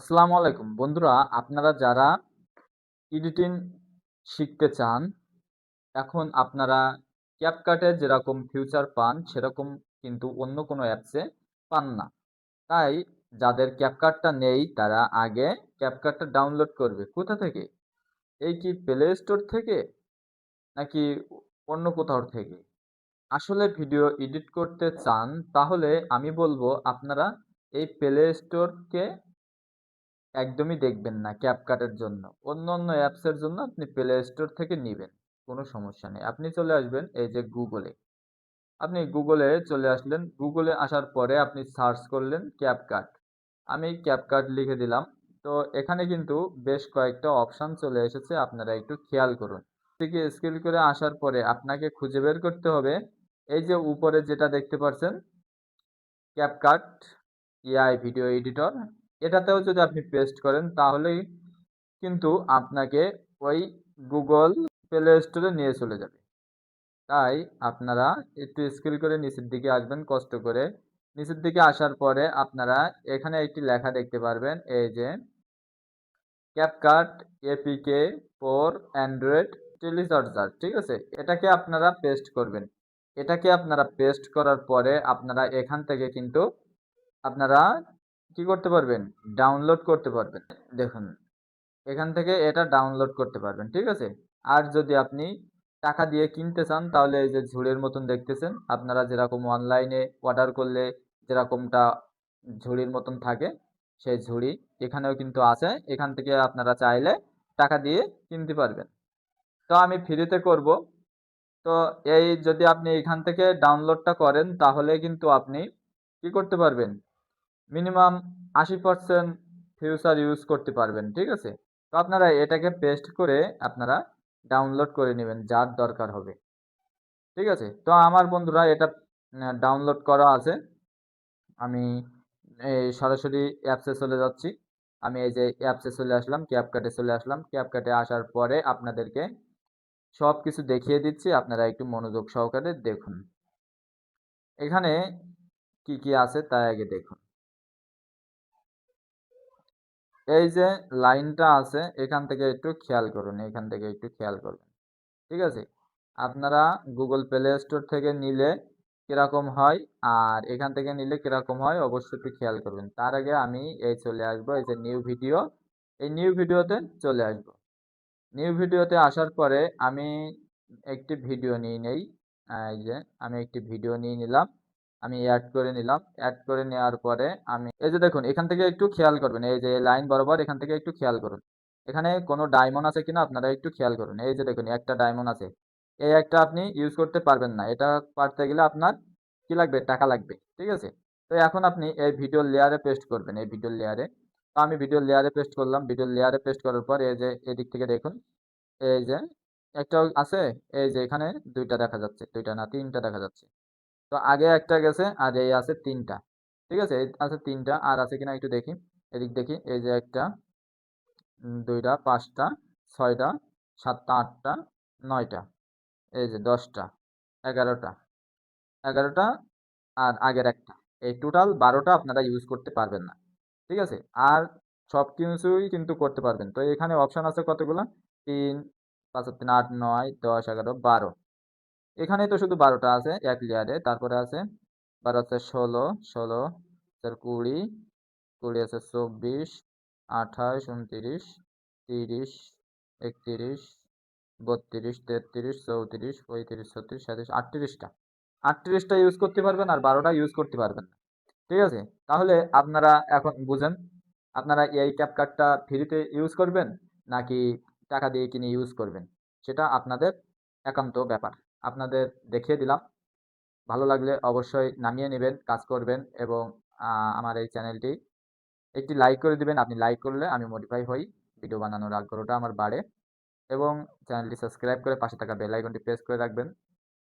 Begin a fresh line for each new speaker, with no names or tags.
আসসালামু আলাইকুম বন্ধুরা, আপনারা যারা এডিটিং শিখতে চান, এখন আপনারা ক্যাপকাটে যেরকম ফিউচার পান সেরকম কিন্তু অন্য কোনো অ্যাপসে পান না। তাই যাদের ক্যাপকাটটা নেই তারা আগে ক্যাপকাটটা ডাউনলোড করবে। কোথা থেকে? এই কি প্লে স্টোর থেকে নাকি অন্য কোথাও থেকে? আসলে ভিডিও এডিট করতে চান তাহলে আমি বলবো আপনারা এই প্লে স্টোরকে একদমই দেখবেন না ক্যাপকাটের জন্য। অন্য অ্যাপসের জন্য আপনি প্লে স্টোর থেকে নিবেন, কোনো সমস্যা নেই। আপনি চলে আসবেন এই যে গুগলে। আপনি গুগলে চলে আসলেন, গুগলে আসার পরে আপনি সার্চ করলেন ক্যাপকাট। আমি ক্যাপকাট লিখে দিলাম। তো এখানে কিন্তু বেশ কয়েকটা অপশন চলে এসেছে, আপনারা একটু খেয়াল করুন। থেকে স্ক্রল করে আসার পরে আপনাকে খুঁজে বের করতে হবে এই যে উপরে যেটা দেখতে পাচ্ছেন ক্যাপকাট এআই ভিডিও এডিটর। এটাতেও যদি আপনি পেস্ট করেন তাহলেই কিন্তু আপনাকে ওই গুগল প্লে স্টোরে নিয়ে চলে যাবে। তাই আপনারা একটু স্ক্রল করে নিচের দিকে আসবেন কষ্ট করে। নিচের দিকে আসার পরে আপনারা এখানে একটি লেখা দেখতে পারবেন, এই যে ক্যাপকাট এপিকে ফর অ্যান্ড্রয়েড টেলিচার্জার, ঠিক আছে? এটাকে আপনারা পেস্ট করবেন। এটাকে আপনারা পেস্ট করার পরে আপনারা এখান থেকে কিন্তু আপনারা কি করতে পারবেন? ডাউনলোড করতে পারবেন। দেখুন, এখান থেকে এটা ডাউনলোড করতে পারবেন, ঠিক আছে? আর যদি আপনি টাকা দিয়ে কিনতে চান তাহলে এই যে ঝুড়ির মতন দেখতেছেন, আপনারা যেরকম অনলাইনে অর্ডার করলে যেরকমটা ঝুড়ির মতন থাকে সেই ঝুড়ি এখানেও কিন্তু আছে। এখান থেকে আপনারা চাইলে টাকা দিয়ে কিনতে পারবেন। তো আমি ফ্রিতে করব। তো এই যদি আপনি এখান থেকে ডাউনলোডটা করেন তাহলে কিন্তু আপনি কি করতে পারবেন? মিনিমাম 80% ফিউচার ইউজ করতে পারবেন, ঠিক আছে? তো আপনারা এটাকে পেস্ট করে আপনারা ডাউনলোড করে নেবেন যার দরকার হবে, ঠিক আছে? তো আমার বন্ধুরা এটা ডাউনলোড করা আছে। আমি এই সরাসরি অ্যাপসে চলে যাচ্ছি। আমি এই যে অ্যাপসে চলে আসলাম, ক্যাপকাটে চলে আসলাম। ক্যাপকাটে আসার পরে আপনাদেরকে সব কিছু দেখিয়ে দিচ্ছি, আপনারা একটু মনোযোগ সহকারে দেখুন। এখানে কি কি আছে তাই আগে দেখুন। এই যে লাইনটা আছে এখান থেকে একটু খেয়াল করুন, এখান থেকে একটু খেয়াল করবেন, ঠিক আছে? আপনারা গুগল প্লে স্টোর থেকে নিলে কিরকম হয় আর এখান থেকে নিলে কিরকম হয় অবশ্যই একটু খেয়াল করবেন। তার আগে আমি এই চলে আসবো এই যে নিউ ভিডিও, এই নিউ ভিডিওতে চলে আসবো। নিউ ভিডিওতে আসার পরে আমি একটি ভিডিও নিয়ে নেই। এই যে আমি একটি ভিডিও নিয়ে নিলাম, আমি অ্যাড করে নিলাম। অ্যাড করে নেওয়ার পরে আমি এই যে দেখুন এখান থেকে একটু খেয়াল করবেন, এই যে লাইন বরাবর এখান থেকে একটু খেয়াল করুন। এখানে কোনো ডায়মন্ড আছে কিনা আপনারা একটু খেয়াল করুন। এই যে দেখুন একটা ডায়মন্ড আছে, এই একটা আপনি ইউজ করতে পারবেন না। এটা পারতে গেলে আপনার কি লাগবে? টাকা লাগবে, ঠিক আছে? তো এখন আপনি এই ভিডিও লেয়ারে পেস্ট করবেন, এই ভিডিও লেয়ারে। তো আমি ভিডিও লেয়ারে পেস্ট করলাম। ভিডিও লেয়ারে পেস্ট করার পর এই যে এদিক থেকে দেখুন, এই যে একটা আছে, এই যে এখানে দুইটা দেখা যাচ্ছে, দুইটা না তিনটা দেখা যাচ্ছে। তো আগে একটা গেছে আর এই আছে তিনটা, ঠিক আছে? এই আছে তিনটা, আর আছে কিনা একটু দেখি। এদিক দেখি, এই যে একটা, দুইটা, পাঁচটা, ছয়টা, সাতটা, আটটা, নয়টা, এই যে 10টা, 11টা, 11টা, আর আগের একটা, এই টোটাল 12টা আপনারা ইউজ করতে পারবেন না, ঠিক আছে? আর সব কিছুই কিন্তু করতে পারবেন। তো এখানে অপশন আছে কতগুলো? 3, 5 আর 3 8 9 10 11 12। এখানে তো শুধু 12টা আছে এক লেয়ারে। তারপরে আছে 12 আছে 16, 16 তার 20, 20 আছে 24, 28, 29, 30, 31, 32, 33, 34, 35, 36, 37, 38টা। 38টা ইউজ করতে পারবেন আর 12টা ইউজ করতে পারবেন না, ঠিক আছে? তাহলে আপনারা এখন বুঝেন, আপনারা এই ক্যাপকাটটা ফ্রিতে ইউজ করবেন নাকি টাকা দিয়ে কিনে ইউজ করবেন, সেটা আপনাদের একান্ত ব্যাপার। আপনাদের দেখিয়ে দিলাম। ভালো লাগলে অবশ্যই নামিয়ে নেবেন, কাজ করবেন এবং আমার এই চ্যানেলটি একটি লাইক করে দিবেন। আপনি লাইক করলে আমি মোটিফাই হই, ভিডিও বানানোর আগ্রহটা আমার বাড়ে। এবং চ্যানেলটি সাবস্ক্রাইব করে পাশে থাকা বেল আইকনটি প্রেস করে রাখবেন।